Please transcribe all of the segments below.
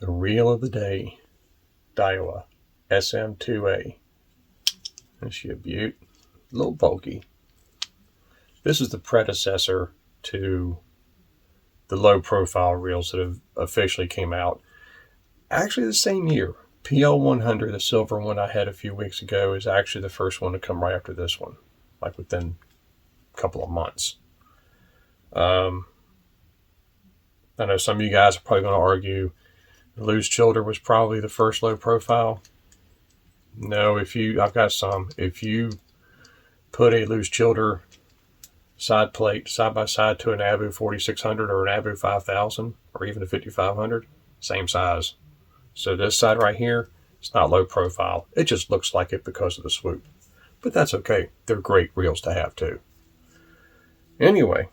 The reel of the day, Daiwa SM2A. Is she a beaut? A little bulky. This is the predecessor to the low profile reels that have officially came out. Actually the same year. PL100, the silver one I had a few weeks ago, is actually the first one to come right after this one. Like within a couple of months. I know some of you guys are probably going to argue the Loose Childer was probably the first low profile. No, I've got some. If you put a Loose Childer side plate side by side to an Abu 4600 or an Abu 5000 or even a 5500, same size. So this side right here, it's not low profile. It just looks like it because of the swoop. But that's okay. They're great reels to have too. Anyway,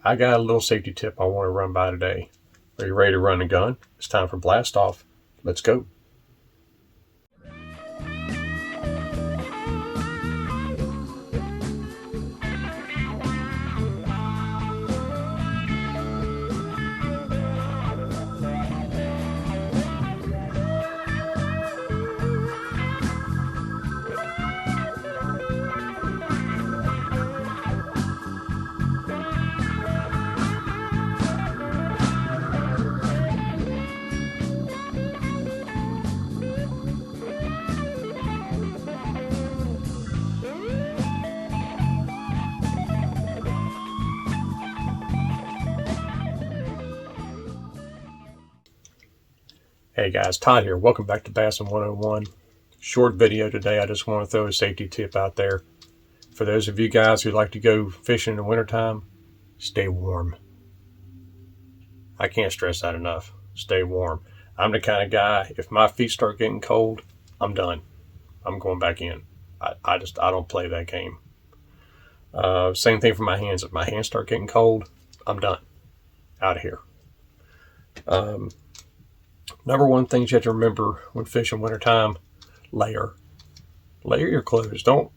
I got a little safety tip I want to run by today. Are you ready to run the gun? It's time for blast off. Let's go. Hey guys, Todd here. Welcome back to Bassin 101. Short video today. I just want to throw a safety tip out there. For those of you guys who like to go fishing in the wintertime, stay warm. I can't stress that enough. Stay warm. I'm the kind of guy, if my feet start getting cold, I'm done. I'm going back in. I don't play that game. Same thing for my hands. If my hands start getting cold, I'm done. Out of here. Number one things you have to remember when fishing wintertime, layer. Layer your clothes. Don't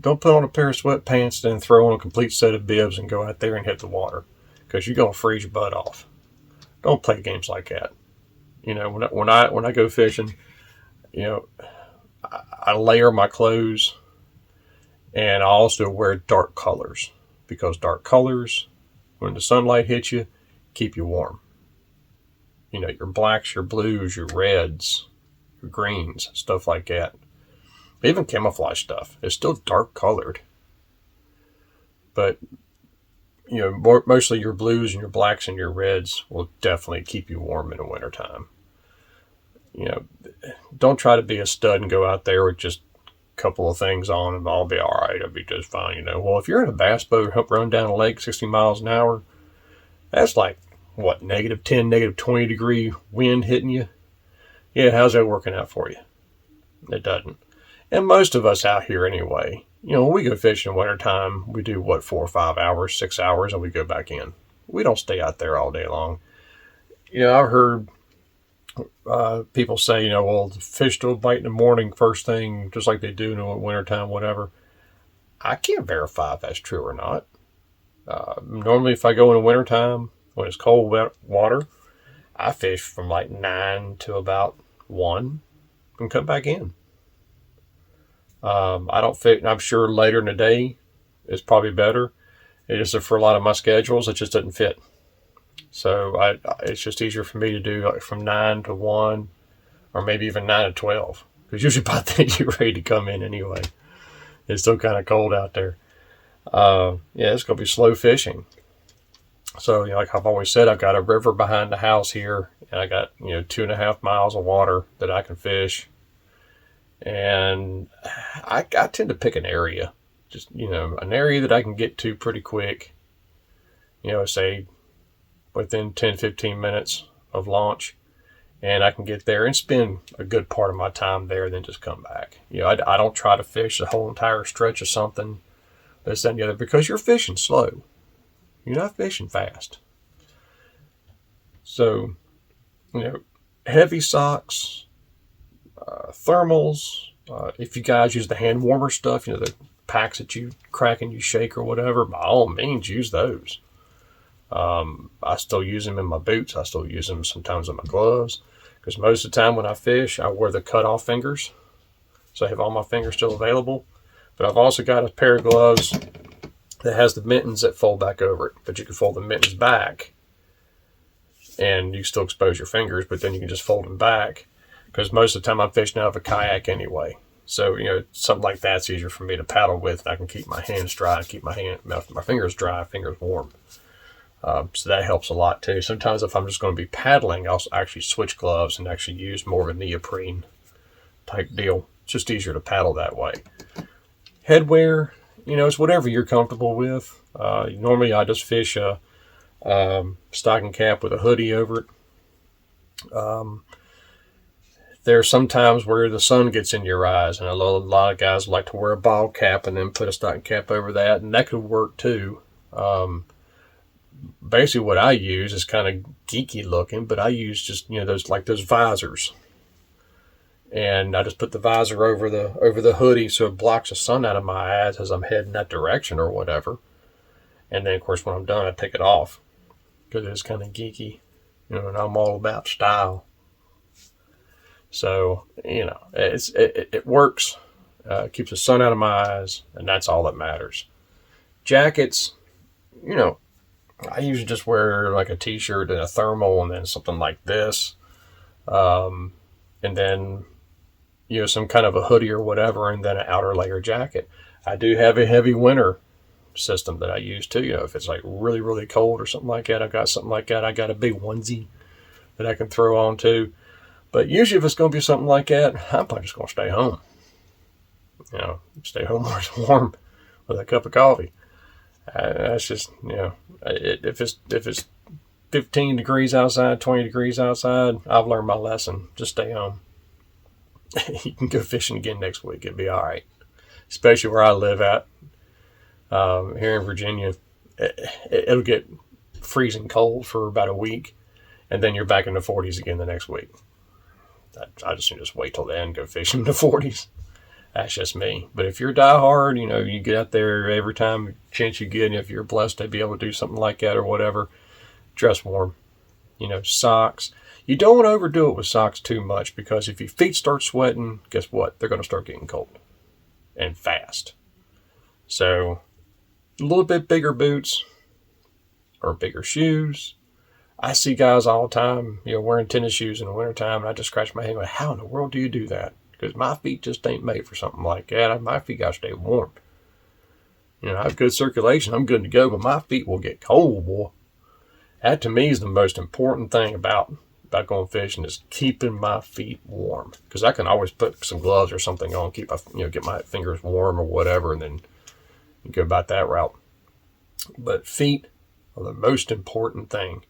put on a pair of sweatpants and then throw on a complete set of bibs and go out there and hit the water, because you're going to freeze your butt off. Don't play games like that. You know, when I go fishing, you know, I layer my clothes, and I also wear dark colors, because dark colors, when the sunlight hits you, keep you warm. You know, your blacks, your blues, your reds, your greens, stuff like that. Even camouflage stuff. It's still dark colored. But, you know, mostly your blues and your blacks and your reds will definitely keep you warm in the wintertime. You know, don't try to be a stud and go out there with just a couple of things on and I'll be all right. I'll be just fine. You know, well, if you're in a bass boat running down a lake 60 miles an hour, that's like, what, -10, -20 degree wind hitting you? Yeah, how's that working out for you? It doesn't. And most of us out here anyway, you know, when we go fishing in wintertime, we do, 4 or 5 hours, 6 hours, and we go back in. We don't stay out there all day long. You know, I've heard people say, you know, well, the fish don't bite in the morning first thing, just like they do in the wintertime, whatever. I can't verify if that's true or not. Normally, if I go in the wintertime, when it's cold wet water, I fish from like 9 to about 1 and come back in. I don't fit. I'm sure later in the day is probably better. It is for a lot of my schedules, it just doesn't fit. So it's just easier for me to do like from 9 to 1 or maybe even 9 to 12. Because usually by then you're ready to come in anyway. It's still kind of cold out there. Yeah, it's going to be slow fishing. So, you know, like I've always said, I've got a river behind the house here, and I got, 2.5 miles of water that I can fish. And I tend to pick an area, just, an area that I can get to pretty quick, say within 10, 15 minutes of launch. And I can get there and spend a good part of my time there, then just come back. I don't try to fish the whole entire stretch of something, this, that, and the other, because you're fishing slow. You're not fishing fast. So, heavy socks, thermals, if you guys use the hand warmer stuff, the packs that you crack and you shake or whatever, by all means, use those. I still use them in my boots. I still use them sometimes in my gloves, because most of the time when I fish, I wear the cut off fingers. So I have all my fingers still available. But I've also got a pair of gloves that has the mittens that fold back over it. But you can fold the mittens back and you still expose your fingers, but then you can just fold them back, because most of the time I'm fishing out of a kayak anyway. So, something like that's easier for me to paddle with. I can keep my hands dry, keep my fingers dry, fingers warm. So that helps a lot too. Sometimes if I'm just going to be paddling, I'll actually switch gloves and actually use more of a neoprene type deal. It's just easier to paddle that way. Headwear, it's whatever you're comfortable with. Normally I just fish a stocking cap with a hoodie over it. There's some times where the sun gets in your eyes, and a lot of guys like to wear a ball cap and then put a stocking cap over that, and that could work too. Basically what I use is kind of geeky looking, but I use just, those visors. And I just put the visor over the hoodie so it blocks the sun out of my eyes as I'm heading that direction or whatever. And then, of course, when I'm done, I take it off, because it's kind of geeky, and I'm all about style. So, it works, keeps the sun out of my eyes, and that's all that matters. Jackets, I usually just wear like a t-shirt and a thermal and then something like this. And then, some kind of a hoodie or whatever, and then an outer layer jacket. I do have a heavy winter system that I use too. If it's like really, really cold or something like that, I've got something like that. I got a big onesie that I can throw on too. But usually if it's going to be something like that, I'm probably just going to stay home. Stay home where it's warm with a cup of coffee. That's just, if it's 15 degrees outside, 20 degrees outside, I've learned my lesson. Just stay home. You can go fishing again next week. It'll be all right. Especially where I live at, here in Virginia. It'll get freezing cold for about a week, and then you're back in the 40s again the next week. I just wait till then and go fishing in the 40s. That's just me. But if you're diehard, you get out there every time chance you get, and if you're blessed to be able to do something like that or whatever, dress warm. Socks. You don't want to overdo it with socks too much, because if your feet start sweating, guess what? They're going to start getting cold and fast. So a little bit bigger boots or bigger shoes. I see guys all the time, wearing tennis shoes in the wintertime, and I just scratch my head going, how in the world do you do that? Because my feet just ain't made for something like that. My feet got to stay warm. I have good circulation. I'm good to go, but my feet will get cold, boy. That to me is the most important thing about going fishing, is keeping my feet warm. Because I can always put some gloves or something on, get my fingers warm or whatever, and then go about that route. But feet are the most important thing.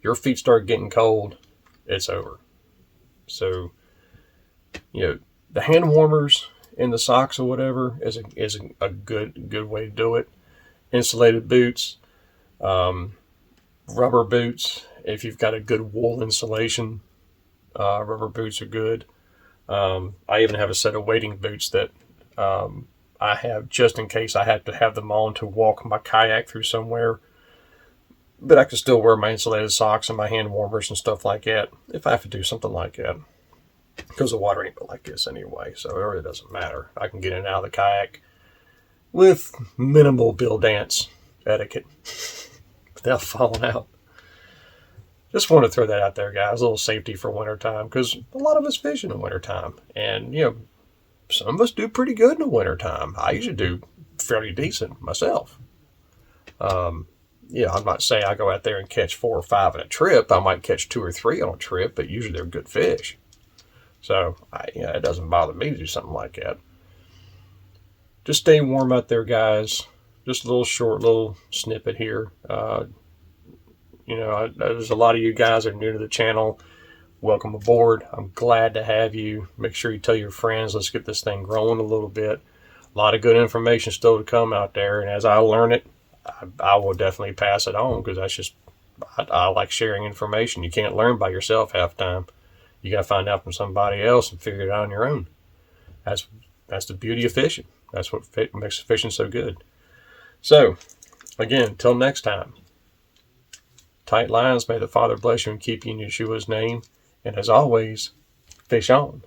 Your feet start getting cold, it's over. So, the hand warmers in the socks or whatever is a good way to do it. Insulated boots, rubber boots. If you've got a good wool insulation, rubber boots are good. I even have a set of wading boots that I have just in case I have to have them on to walk my kayak through somewhere. But I can still wear my insulated socks and my hand warmers and stuff like that if I have to do something like that. Because the water ain't like this anyway, so it really doesn't matter. I can get in and out of the kayak with minimal bill dance etiquette without falling out. Just want to throw that out there, guys. A little safety for wintertime, because a lot of us fish in the wintertime. And, some of us do pretty good in the wintertime. I usually do fairly decent myself. I'm not saying I go out there and catch 4 or 5 in a trip. I might catch 2 or 3 on a trip, but usually they're good fish. So, it doesn't bother me to do something like that. Just stay warm out there, guys. Just a little snippet here. There's a lot of you guys that are new to the channel. Welcome aboard. I'm glad to have you. Make sure you tell your friends. Let's get this thing growing a little bit. A lot of good information still to come out there. And as I learn it, I will definitely pass it on, because that's just, I like sharing information. You can't learn by yourself half the time. You got to find out from somebody else and figure it out on your own. That's the beauty of fishing. That's what makes fishing so good. So, again, till next time. Tight lines. May the Father bless you and keep you in Yeshua's name. And as always, fish on.